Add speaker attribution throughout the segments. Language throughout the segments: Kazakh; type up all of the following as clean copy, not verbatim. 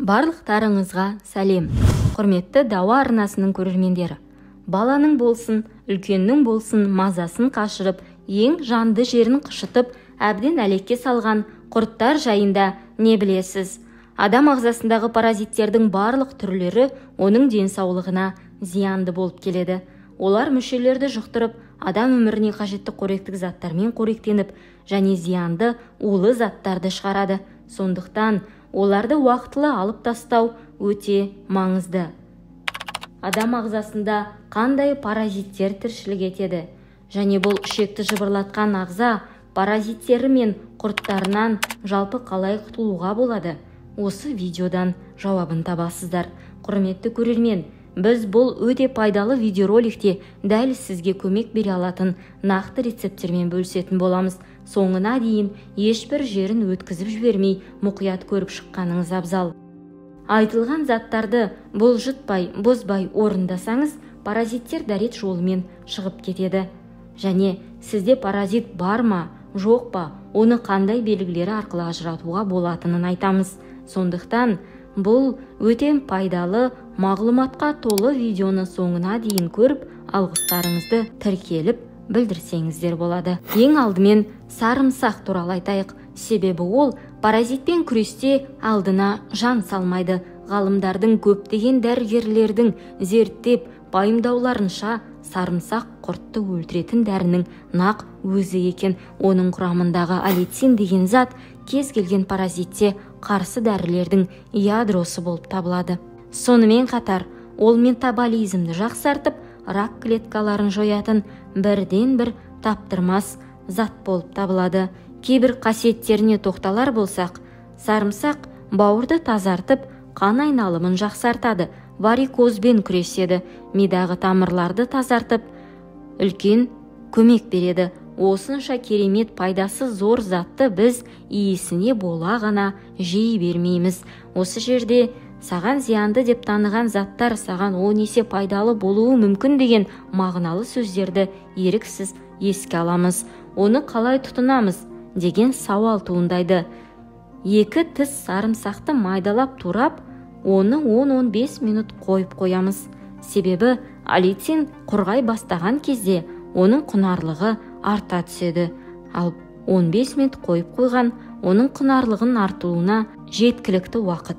Speaker 1: Барлықтарыңызға сәлем. Құрметті Дауа арнасының көрермендері. Баланың болсын, үлкеннің болсын мазасын қашырып, ең жанды жерін қышытып, әбден әлекке салған құрттар жайында не білесіз? Адам ағзасындағы паразиттердің барлық түрлері оның денсаулығына зиянды болып келеді. Олар мүшелерді жұқтырып, адам өміріне қажетті қоректік заттармен қоректеніп, және зиянды улы заттарды шығарады. Сондықтан оларды уақытылы алып тастау өте маңызды. Адам ағзасында қандай паразиттер тіршілік етеді? Және бұл ішекті жыбырлатқан ағза паразиттері мен құрттарынан жалпы қалай құтылуға болады? Осы видеодан жауабын табасыздар. Құрметті көрермен, біз бұл өте пайдалы видеороликте дәл сізге көмек бере алатын нақты рецепттермен бөлісетін боламыз. Соңына дейін ешбір жерін өткізіп жібермей мұқият көріп шыққаныңыз абзал. Айтылған заттарды бұлжытпай, бұзбай орындасаңыз, паразиттер дәрет жолымен шығып кетеді. Және сізде паразит бар ма, жоқ па, оны қандай белгілері арқылы ажыратуға болатынын айтамыз. Сондықтан бұл өте пайдалы, мағлұматқа толы видеоны соңына дейін көріп, алғыстарыңызды тіркеліп білдірсеңіздер болады. Ең алдымен сарымсақ туралы айтайық. Себебі ол паразитпен күресте алдына жан салмайды. Ғалымдардың көптеген дәрігерлердің зерттеп пайымдауларынша, сарымсақ құртты өлтіретін дәрінің нақ өзі екен. Оның құрамындағы алицин деген зат кез келген паразитте қарсы дәрілердің ядросы болып табылады. Сонымен қатар, ол метаболизмді жақсартып, рак клеткаларын жоятын бірден-бір таптырмас зат болып табылады. Кейбір қасиеттеріне тоқталар болсақ, сарымсақ бауырды тазартып, қан айналымын жақсартады, варикозбен күреседі, мидағы тамырларды тазартып, үлкен көмек береді. Осынша керемет пайдасы зор затты біз иісіне бола ғана жей бермейміз. Осы жерде саған зиянды деп таныған заттар саған 10 есе пайдалы болуы мүмкін деген мағыналы сөздерді еріксіз еске аламыз. Оны қалай тұтынамыз деген сауал туындайды. 2 тіс сарымсақты майдалап турап, оны 10-15 минут қойып қоямыз. Себебі алицин құрғай бастаған кезде оның құнарлығы арта түседі. Ал 15 минут қойып қойған оның құнарлығын артуына жеткілікті уақыт.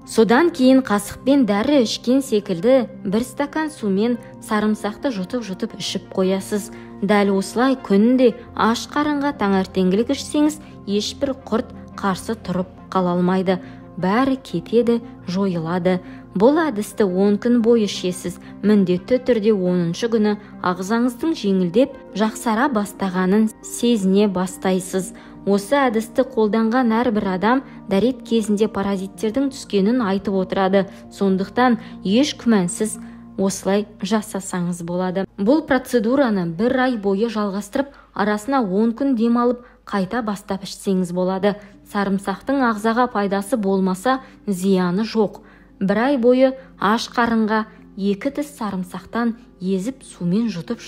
Speaker 1: Содан кейін қасықпен дәрі ішкен секілді 1 стакан сумен сарымсақты жұтып ішіп қоясыз. Дәл осылай күнде аш қарынға таңертеңгілік ішсеңіз, ешбір құрт қарсы тұрып қала алмайды. Бәрі кетеді, жойылады. Бұл әдісті 10 күн бойы ішесіз. Міндетті түрде 10-шы күні ағзаңыздың жеңілдеп, жақсара бастағанын сезіне бастайсыз. Осы әдісті қолданған әрбір адам дәрет кезінде паразиттердің түскенін айтып отырады. Сондықтан еш күмәнсіз осылай жасасаңыз болады. Бұл процедураны 1 ай бойы жалғастырып, арасына 10 күн демалып, қайта бастап ішсеңіз болады. Сарымсақтың ағзаға пайдасы болмаса, зияны жоқ. 1 ай бойы аш қарынға 2 тіс сарымсақтан езіп сумен жұтып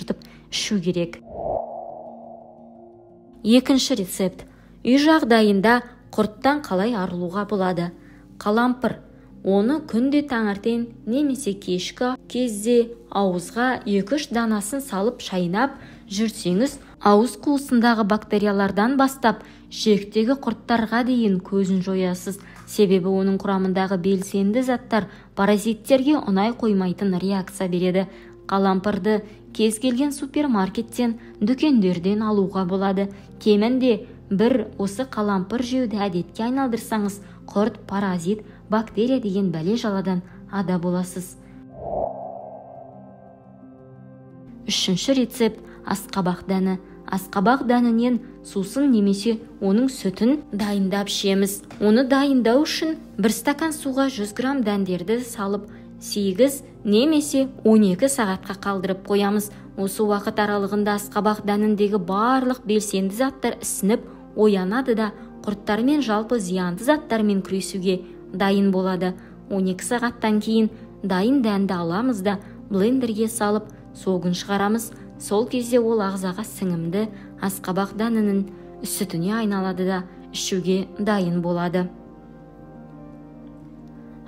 Speaker 1: ішу керек. Екінші рецепт. Үй жағдайында құрттан қалай арылуға болады? Қалампыр. Оны күнде таңертең немесе кешкі кезде ауызға 2-3 данасын салып шайнап жүрсеңіз, ауыз қуысындағы бактериялардан бастап ішектегі құрттарға дейін көзін жоясыз. Себебі оның құрамындағы белсенді заттар паразиттерге ұнай қоймайтын реакция береді. Қалампырды кез келген супермаркеттен, дүкендерден алуға болады. Кемінде 1 осы қалампыр жеуді әдетке айналдырсаңыз, құрт, паразит, бактерия деген бәле жаладан ада боласыз. Үшінші рецепт – асқабақ дәні. Асқабақ дәнінен сусын немесе оның сүтін дайындап ішеміз. Оны дайындау үшін 1 стакан суға 100 грамм дәндерді салып, 8 немесе 12 сағатқа қалдырып қоямыз. Осы уақыт аралығында асқабақ дәніндегі барлық белсенді заттар ісініп, оянады да құрттармен жалпы зиянды заттармен күресуге дайын болады. 12 сағаттан кейін дайын дәнді аламыз да блендерге салып, согын шығарамыз. Сол кезде ол ағзаға сіңімді асқабақ дәнінің сүтіне айналады да ішуге дайын болады.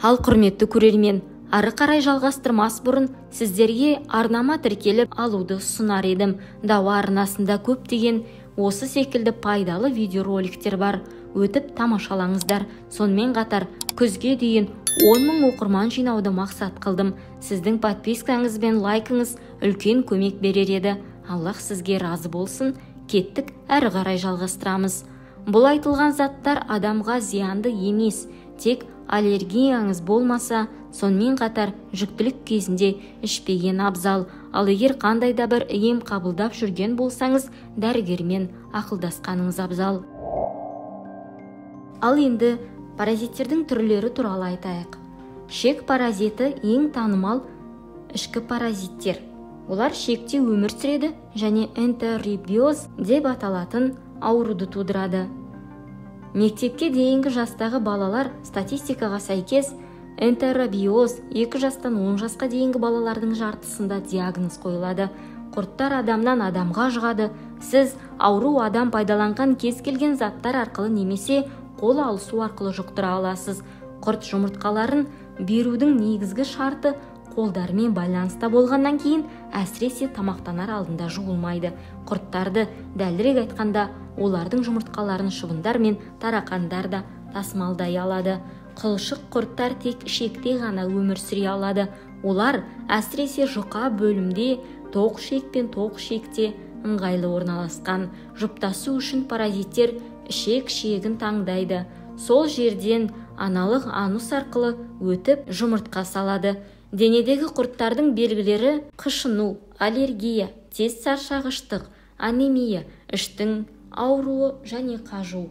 Speaker 1: Ал құрметті көрермен, ары қарай жалғастырмас бұрын сіздерге арнама тіркеліп алуды ұсынар едім. Дауа арнасында көптеген осы секілді пайдалы видеороликтер бар. Өтіп тамашалаңыздар. Сонымен қатар күзге дейін 10 000 оқырман жинауды мақсат қылдым. Сіздің подпискаңыз бен лайкыңыз үлкен көмек берер еді. Аллах сізге разы болсын. Кеттік, әрі қарай жалғастырамыз. Бұл айтылған заттар адамға зиянды емес, тек аллергияңыз болмаса, сонымен қатар жүктілік кезінде ішпеген абзал. Ал егер қандай да бір ем қабылдап жүрген болсаңыз, дәрігермен ақылдасқаныңыз абзал. Ал енді паразиттердің түрлері туралы айтайық. Шек паразиті ең танымал ішкі паразиттер. Олар шекте өмір сүреді және энтеробиоз деп аталатын ауруды тудырады. Мектепке дейінгі жастағы балалар статистикаға сәйкес энтеробиоз 2 жастан 10 жасқа дейінгі балалардың жартысында диагноз қойылады. Құрттар адамнан адамға жұғады. Сіз ауру адам пайдаланған кез келген заттар арқылы немесе қол алысу арқылы жұқтыра аласыз. Құрт жұмыртқаларын берудің негізгі шарты қолдармен байланыста болғаннан кейін әсіресе тамақтанар алдында жуылмайды. Құрттарды дәлірек айтқанда олардың жұмыртқаларын шыбындар мен тарақандар да тасымалдай алады. Қылшық құрттар тек ішекте ғана өмір сүре алады. Олар әсіресе жұқа бөлімде, тоқ ішек пен тоқ ішекте ыңғайлы орналасқан. Жұптасу үшін паразиттер ішек-ішегін таңдайды. Сол жерден аналық анус арқылы өтіп жұмыртқа салады. Денедегі құрттардың белгілері қышыну, аллергия, тез шаршағыштық, анемия, іштің ауруы және қажу.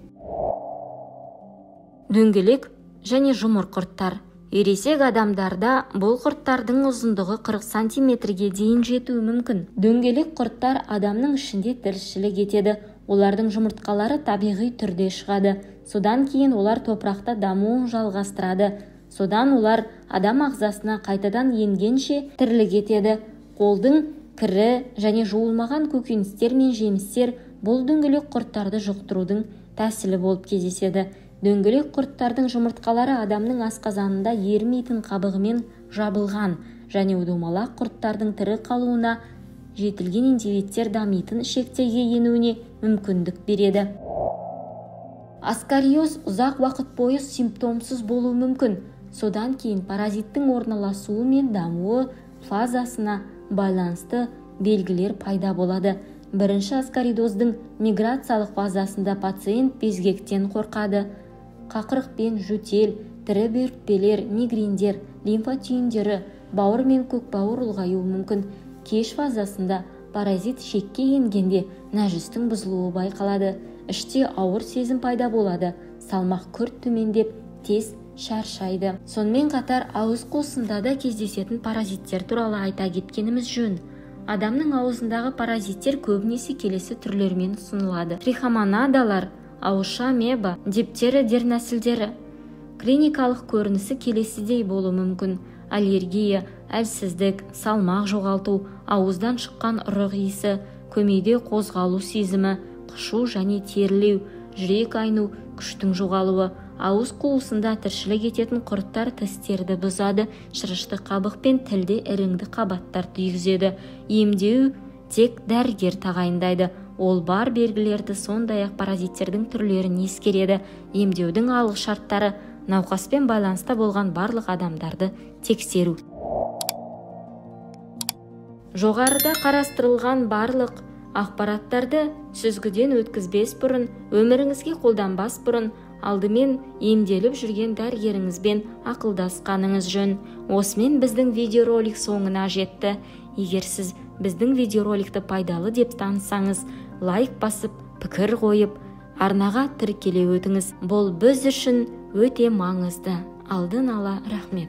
Speaker 1: Дөңгелек және жұмыр құрттар. Ересек адамдарда бұл құрттардың ұзындығы 40 сантиметрге дейін жетуі мүмкін. Дөңгелек құрттар адамның ішінде тіршілік етеді. Олардың жұмыртқалары табиғи түрде шығады. Содан кейін олар топырақта дамуын жалғастырады. Содан олар адам ағзасына қайтадан енгенше тірлік етеді. Қолдың кірі және жуылмаған көкөністер мен жемістер бұл дөңгелек құрттарды жұқтырудың тәсілі болып кездеседі. Дөңгелек құрттардың жұмыртқалары адамның асқазанында ерімейтін қабығымен жабылған және домалақ құрттардың тірі қалуына, жетілген индивидтер дамитын ішектерге енуіне мүмкіндік береді. Аскариоз ұзақ уақыт бойы симптомсыз болуы мүмкін. Содан кейін паразиттің орналасуы мен дамуы фазасына байланысты белгілер пайда болады. Бірінші аскаридоздың миграциялық фазасында пациент безгектен қорқады. Қақырықпен жөтел, тірі бөртпелер, мигрендер, лимфа түйіндері, бауыр мен көкбауыр ұлғаюы мүмкін. Кеш фазасында паразит шекке енгенде нәжістің бұзылуы байқалады. Іште ауыр сезім пайда болады. Салмақ күрт төмендеп, тез шаршайды. Сонымен қатар ауыз қуысында да кездесетін паразиттер туралы айта кеткеніміз жөн. Адамның ауызындағы паразиттер көбінесе келесі түрлермен ұсынылады. Трихомонадалар, ауызша амеба, диптері дернәсілдері. Клиникалық көрінісі келесідей болуы мүмкін. Аллергия, әлсіздік, салмақ жоғалту, ауыздан шыққан ұрық иісі, көмейде қозғалу сезімі, қышу және терілеу, жүрек айну, күштің жоғалуы. Ауыз қуысында тіршілік ететін құрттар тістерді бұзады, шырышты қабық пен тілде іріңді қабаттар түйгізеді. Емдеу тек дәрігер тағайындайды. Ол бар белгілерді, сондай-ақ паразиттердің түрлерін ескереді. Емдеудің алғы шарттары науқаспен байланыста болған барлық адамдарды тексеру. Жоғарыда қарастырылған барлық ақпараттарды сүзгіден өткізбес бұрын, өміріңізге қолданбас бұрын, алдымен емделіп жүрген дәрігеріңізбен ақылдасқаныңыз жөн. Осымен біздің видеоролик соңына жетті. Егер сіз біздің видеороликті пайдалы деп танысаңыз, лайк басып, пікір қойып, арнаға тіркеле өтіңіз. Бұл біз үшін өте маңызды. Алдын ала рахмет.